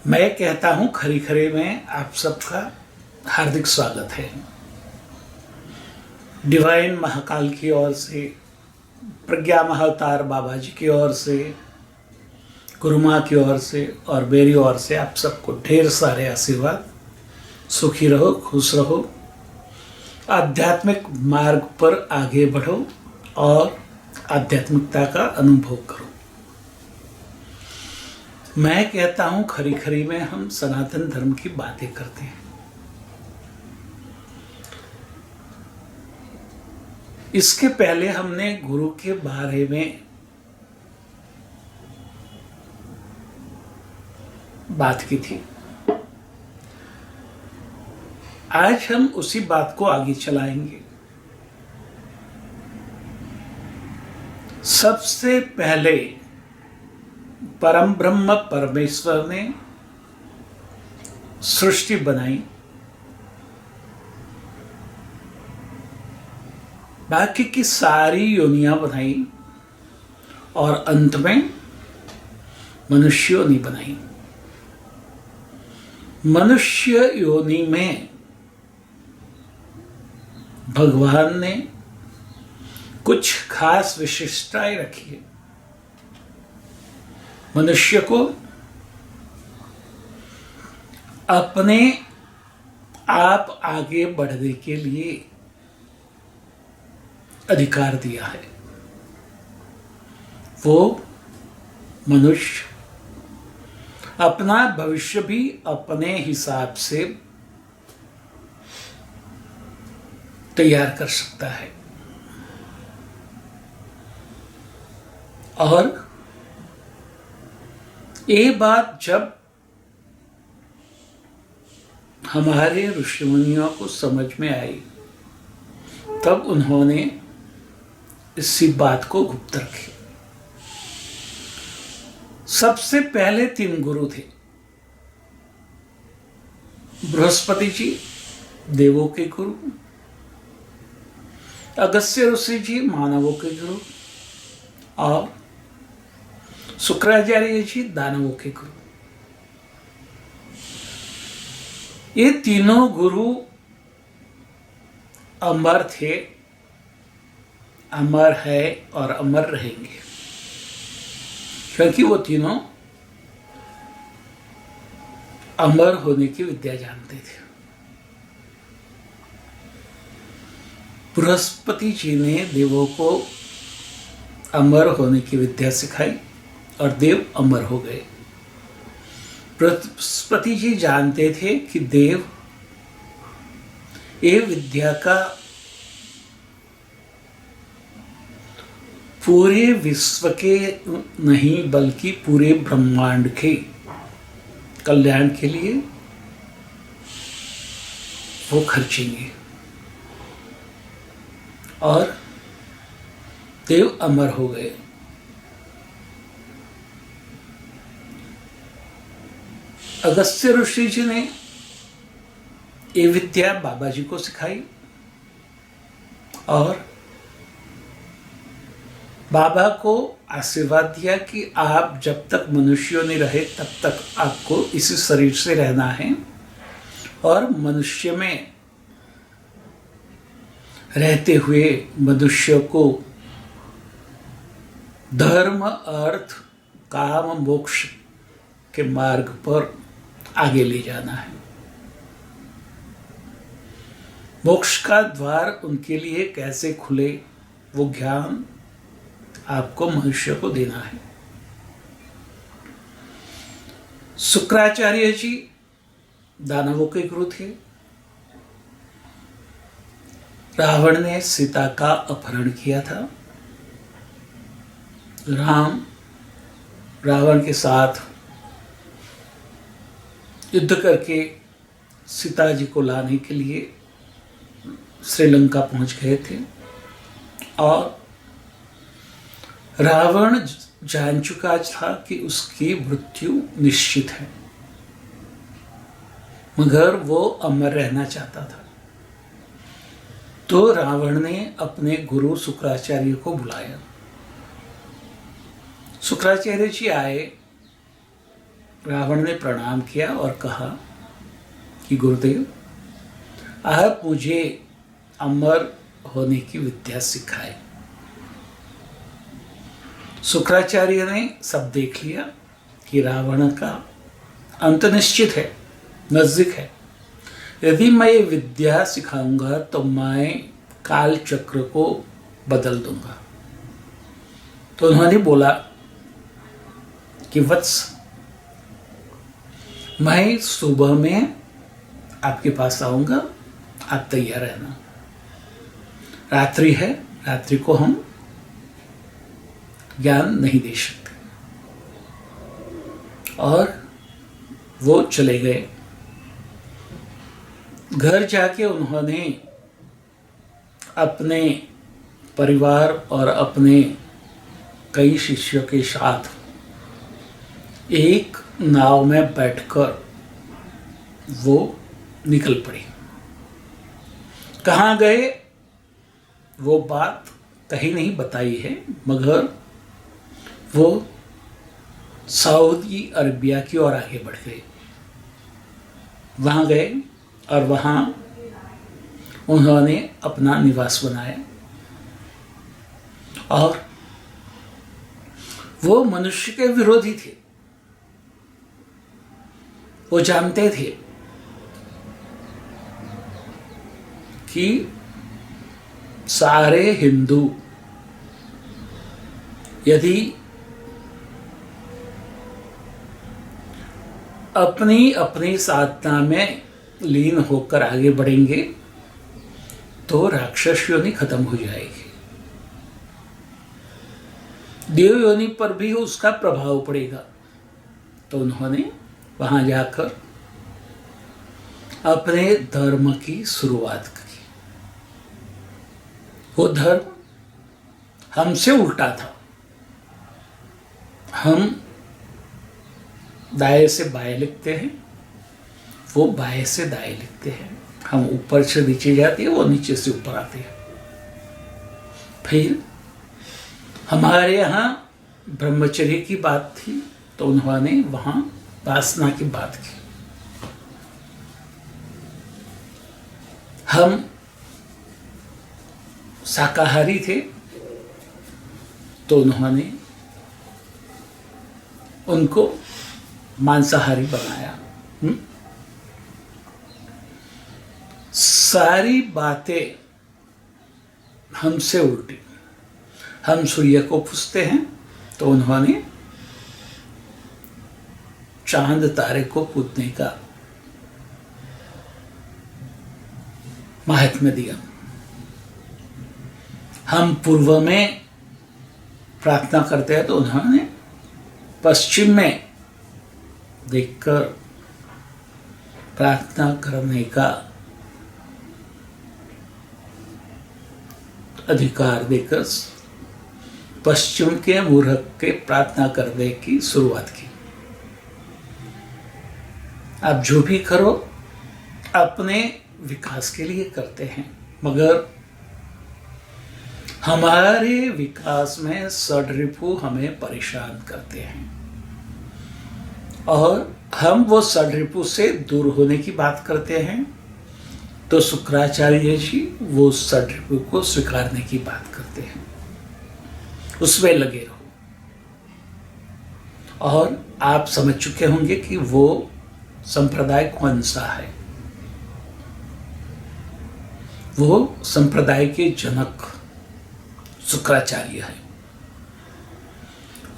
मैं कहता हूं खरी खरी में आप सबका हार्दिक स्वागत है। डिवाइन महाकाल की ओर से, प्रज्ञा महाअवतार बाबा जी की ओर से, गुरु माँ की ओर से और मेरी ओर से आप सबको ढेर सारे आशीर्वाद। सुखी रहो, खुश रहो, आध्यात्मिक मार्ग पर आगे बढ़ो और आध्यात्मिकता का अनुभव करो। मैं कहता हूं खरी खरी में हम सनातन धर्म की बातें करते हैं। इसके पहले हमने गुरु के बारे में बात की थी। आज हम उसी बात को आगे चलाएंगे। सबसे पहले परम ब्रह्म परमेश्वर ने सृष्टि बनाई, बाकी की सारी योनियां बनाई और अंत में मनुष्य योनि बनाई। मनुष्य योनि में भगवान ने कुछ खास विशिष्टताएं रखी है। मनुष्य को अपने आप आगे बढ़ने के लिए अधिकार दिया है। वो मनुष्य अपना भविष्य भी अपने हिसाब से तैयार कर सकता है और ये बात जब हमारे ऋषि मुनियों को समझ में आई तब उन्होंने इसी बात को गुप्त रखी। सबसे पहले 3 गुरु थे। बृहस्पति जी देवों के गुरु, अगस्त्य ऋषि जी मानवों के गुरु और शुक्राचार्य जी दानवों के गुरु। ये तीनों गुरु अमर थे, अमर है और अमर रहेंगे, क्योंकि वो तीनों अमर होने की विद्या जानते थे। बृहस्पति जी ने देवों को अमर होने की विद्या सिखाई और देव अमर हो गए। बृहस्पति जी जानते थे कि देव ये विद्या का पूरे विश्व के नहीं बल्कि पूरे ब्रह्मांड के कल्याण के लिए वो खर्चेंगे और देव अमर हो गए। अगस्त्य ऋषि जी ने ये विद्या बाबा जी को सिखाई और बाबा को आशीर्वाद दिया कि आप जब तक मनुष्यों ने रहे तब तक आपको इसी शरीर से रहना है और मनुष्य में रहते हुए मनुष्य को धर्म, अर्थ, काम, मोक्ष के मार्ग पर आगे ले जाना है। मोक्ष का द्वार उनके लिए कैसे खुले वो ज्ञान आपको मनुष्य को देना है। शुक्राचार्य जी दानवों के गुरु थे। रावण ने सीता का अपहरण किया था। राम रावण के साथ युद्ध करके सीता जी को लाने के लिए श्रीलंका पहुंच गए थे और रावण जान चुका था कि उसकी मृत्यु निश्चित है, मगर वो अमर रहना चाहता था। तो रावण ने अपने गुरु शुक्राचार्य को बुलाया। शुक्राचार्य जी आए रावण ने प्रणाम किया और कहा कि गुरुदेव, आप मुझे अमर होने की विद्या सिखाए। शुक्राचार्य ने सब देख लिया कि रावण का अंत निश्चित है, नजदीक है। यदि मैं ये विद्या सिखाऊंगा तो मैं काल चक्र को बदल दूंगा। तो उन्होंने बोला कि वत्स, मैं सुबह में आपके पास आऊंगा, आप तैयार रहना। रात्रि है, रात्रि को हम ज्ञान नहीं दे सकते। और वो चले गए। घर जाके उन्होंने अपने परिवार और अपने कई शिष्यों के साथ एक नाव में बैठकर वो निकल पड़े। कहाँ गए वो बात कहीं नहीं बताई है, मगर वो सऊदी अरबिया की ओर आगे बढ़ गए। वहाँ गए और वहाँ उन्होंने अपना निवास बनाया। और वो मनुष्य के विरोधी थे। वो जानते थे कि सारे हिंदू यदि अपनी अपनी साधना में लीन होकर आगे बढ़ेंगे तो राक्षस योनि खत्म हो जाएगी। देव योनि पर भी उसका प्रभाव पड़ेगा। तो उन्होंने वहां जाकर अपने धर्म की शुरुआत की। वो धर्म हमसे उल्टा था। हम दाएं से बाएं लिखते हैं, वो बाएं से दाएं लिखते हैं। हम ऊपर से नीचे जाते हैं, वो नीचे से ऊपर आते हैं। फिर हमारे यहाँ ब्रह्मचर्य की बात थी तो उन्होंने वहां वासना की बात की। हम शाकाहारी थे तो उन्होंने उनको मांसाहारी बनाया। सारी बातें हमसे उल्टी। हम सूर्य को पूजते हैं तो उन्होंने चांद तारे को पूजने का महात्म्य दिया। हम पूर्व में प्रार्थना करते हैं तो उन्होंने पश्चिम में देखकर प्रार्थना करने का अधिकार देकर पश्चिम के मूर्ख के प्रार्थना करने की शुरुआत की। आप जो भी करो अपने विकास के लिए करते हैं, मगर हमारे विकास में षड्रिपु हमें परेशान करते हैं और हम वो षड्रिपु से दूर होने की बात करते हैं। तो शुक्राचार्य जी वो षड्रिपु को स्वीकारने की बात करते हैं, उसमें लगे रहो। और आप समझ चुके होंगे कि वो संप्रदाय कौन सा है। वो संप्रदाय के जनक शुक्राचार्य है।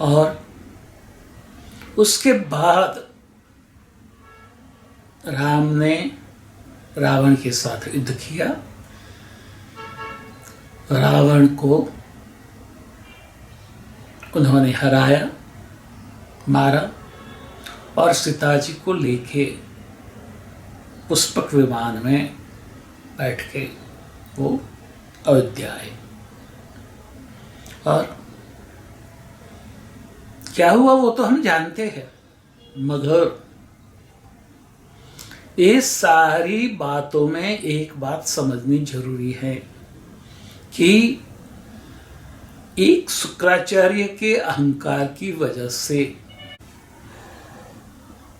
और उसके बाद राम ने रावण के साथ युद्ध किया, रावण को उन्होंने हराया, मारा और सीता जी को लेके पुष्पक विमान में बैठ के वो अयोध्या आए। और क्या हुआ वो तो हम जानते हैं, मगर ये सारी बातों में एक बात समझनी जरूरी है कि एक शुक्राचार्य के अहंकार की वजह से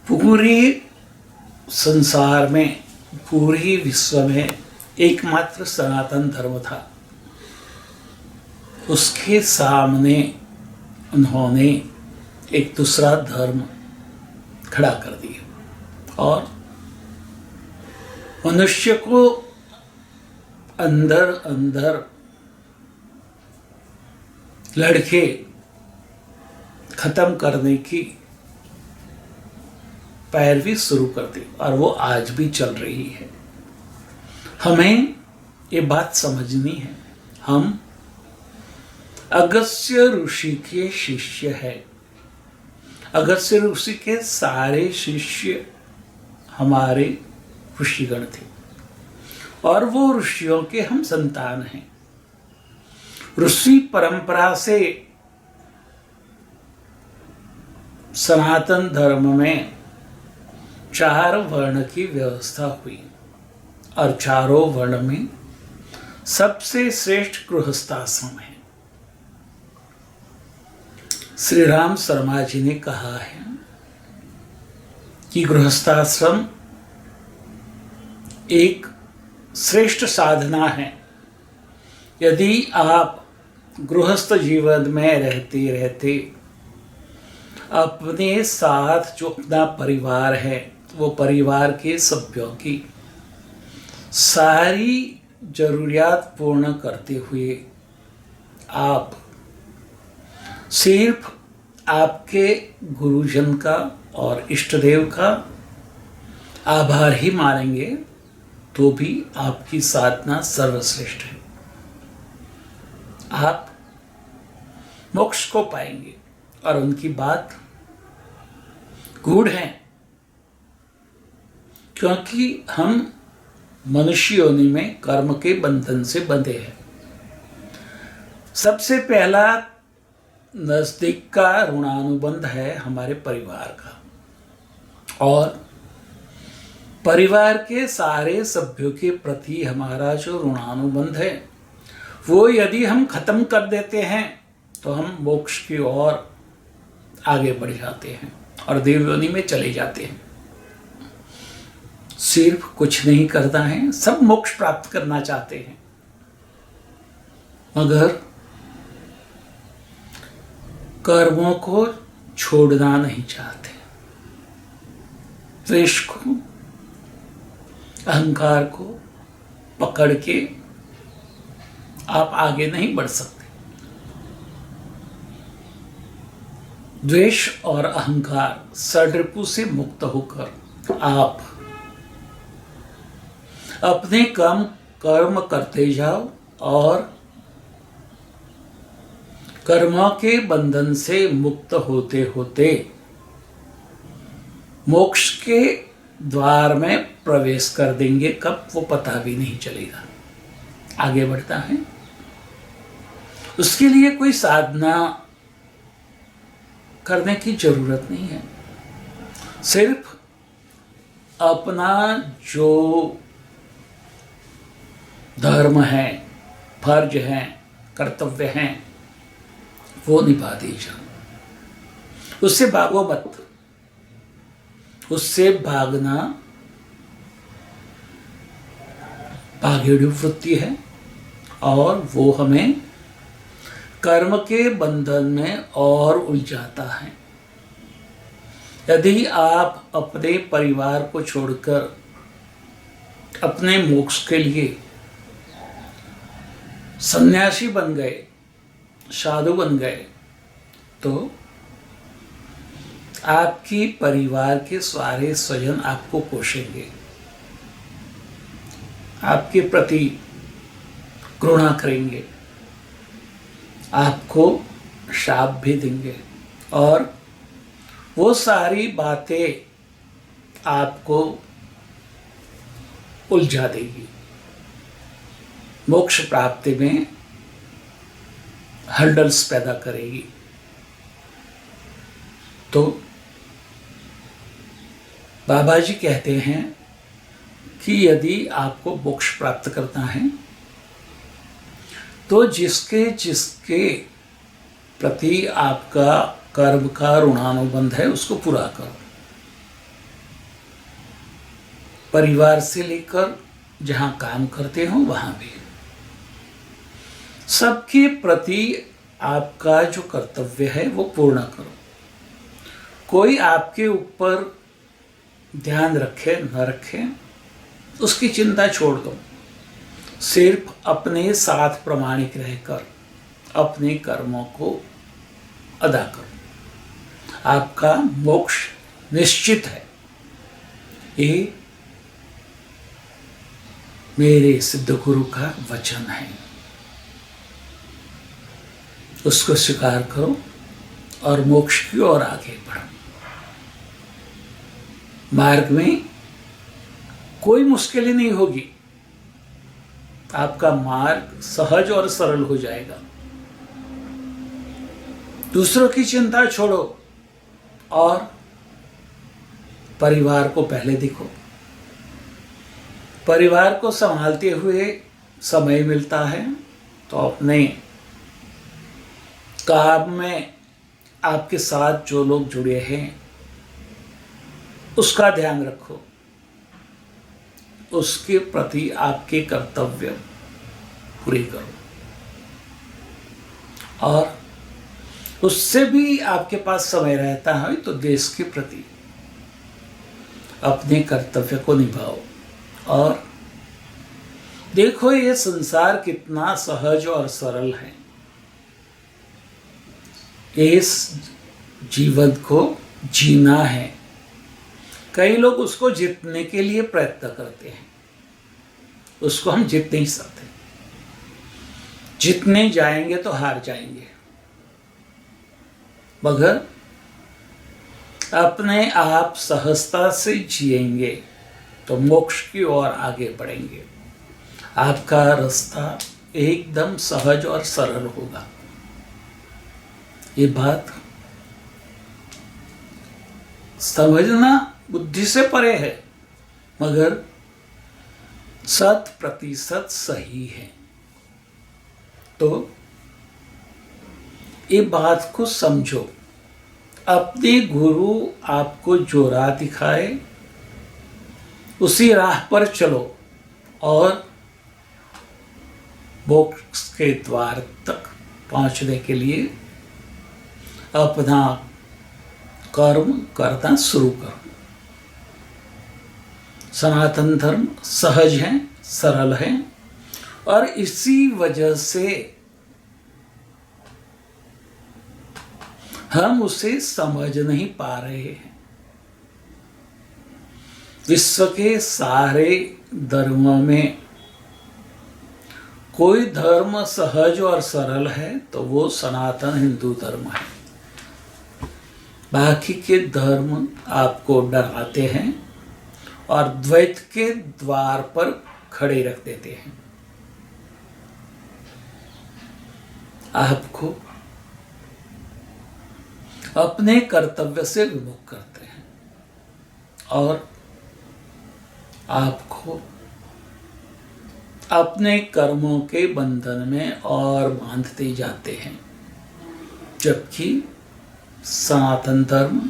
पूरी संसार में, पूरी विश्व में एकमात्र सनातन धर्म था। उसके सामने उन्होंने एक दूसरा धर्म खड़ा कर दिया और मनुष्य को अंदर अंदर लड़के खत्म करने की पैरवी शुरू कर दी और वो आज भी चल रही है। हमें ये बात समझनी है, हम अगस्त्य ऋषि के शिष्य हैं। अगस्त्य ऋषि के सारे शिष्य हमारे ऋषिगण थे और वो ऋषियों के हम संतान हैं। ऋषि परंपरा से सनातन धर्म में 4 वर्ण की व्यवस्था हुई और चारों वर्ण में सबसे श्रेष्ठ गृहस्थाश्रम है। श्री राम शर्मा जी ने कहा है कि गृहस्थाश्रम एक श्रेष्ठ साधना है। यदि आप गृहस्थ जीवन में रहते रहते अपने साथ जो अपना परिवार है, वो परिवार के सभ्यों की सारी जरूरियात पूर्ण करते हुए आप सिर्फ आपके गुरुजन का और इष्टदेव का आभार ही मानेंगे तो भी आपकी साधना सर्वश्रेष्ठ है। आप मोक्ष को पाएंगे और उनकी बात गूढ़ है, क्योंकि हम मनुष्य योनि में कर्म के बंधन से बंधे हैं। सबसे पहला नजदीक का ऋणानुबंध है हमारे परिवार का और परिवार के सारे सभ्यों के प्रति हमारा जो ऋणानुबंध है वो यदि हम खत्म कर देते हैं तो हम मोक्ष की ओर आगे बढ़ जाते हैं और देवयोनि में चले जाते हैं। सिर्फ कुछ नहीं करना है, सब मोक्ष प्राप्त करना चाहते हैं, मगर कर्मों को छोड़ना नहीं चाहते। द्वेष को, अहंकार को पकड़ के आप आगे नहीं बढ़ सकते। द्वेष और अहंकार षड्रिपु से मुक्त होकर आप अपने कर्म करते जाओ और कर्मों के बंधन से मुक्त होते होते मोक्ष के द्वार में प्रवेश कर देंगे। कब वो पता भी नहीं चलेगा। आगे बढ़ता है, उसके लिए कोई साधना करने की जरूरत नहीं है। सिर्फ अपना जो धर्म है, फर्ज है, कर्तव्य हैं, वो निभा दीजिए। उससे भागो मत। उससे भागना भागेड़ू वृत्ति है और वो हमें कर्म के बंधन में और उलझाता है। यदि आप अपने परिवार को छोड़कर अपने मोक्ष के लिए सन्यासी बन गए, साधु बन गए, तो आपकी परिवार के सारे स्वजन आपको कोसेंगे, आपके प्रति घृणा करेंगे, आपको शाप भी देंगे और वो सारी बातें आपको उलझा देगी, मोक्ष प्राप्ति में हर्डल्स पैदा करेगी। तो बाबा जी कहते हैं कि यदि आपको मोक्ष प्राप्त करना है तो जिसके जिसके प्रति आपका कर्म का ऋणानुबंध है उसको पूरा करो। परिवार से लेकर जहाँ काम करते हो वहाँ भी सबके प्रति आपका जो कर्तव्य है वो पूर्ण करो। कोई आपके ऊपर ध्यान रखे न रखे उसकी चिंता छोड़ दो। सिर्फ अपने साथ प्रामाणिक रहकर अपने कर्मों को अदा करो। आपका मोक्ष निश्चित है। ये मेरे सिद्ध गुरु का वचन है। उसको स्वीकार करो और मोक्ष की ओर आगे बढ़ो। मार्ग में कोई मुश्किलें नहीं होगी। आपका मार्ग सहज और सरल हो जाएगा। दूसरों की चिंता छोड़ो और परिवार को पहले देखो। परिवार को संभालते हुए समय मिलता है तो अपने काम में आपके साथ जो लोग जुड़े हैं उसका ध्यान रखो। उसके प्रति आपके कर्तव्य पूरे करो और उससे भी आपके पास समय रहता है तो देश के प्रति अपने कर्तव्य को निभाओ। और देखो ये संसार कितना सहज और सरल है। इस जीवन को जीना है। कई लोग उसको जीतने के लिए प्रयत्न करते हैं, उसको हम जीत नहीं सकते। जीतने जाएंगे तो हार जाएंगे, मगर अपने आप सहजता से जिएंगे तो मोक्ष की ओर आगे बढ़ेंगे। आपका रास्ता एकदम सहज और सरल होगा। ये बात समझना बुद्धि से परे है, मगर 100% सही है। तो ये बात को समझो। अपने गुरु आपको जो राह दिखाए उसी राह पर चलो और मोक्ष के द्वार तक पहुंचने के लिए अपना कर्म करना शुरू करो। सनातन धर्म सहज है, सरल है और इसी वजह से हम उसे समझ नहीं पा रहे हैं। विश्व के सारे धर्मों में कोई धर्म सहज और सरल है तो वो सनातन हिंदू धर्म है। बाकी के धर्म आपको डराते हैं और द्वैत के द्वार पर खड़े रख देते हैं। आपको अपने कर्तव्य से विमुख करते हैं और आपको अपने कर्मों के बंधन में और बांधते जाते हैं, जबकि सनातन धर्म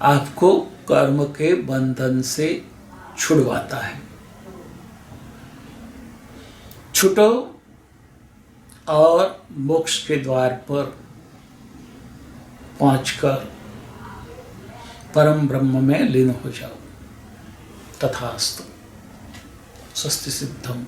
आपको कर्म के बंधन से छुड़वाता है। छूटो और मोक्ष के द्वार पर पहुंचकर परम ब्रह्म में लीन हो जाओ। तथास्तु। स्वस्ति सिद्धम।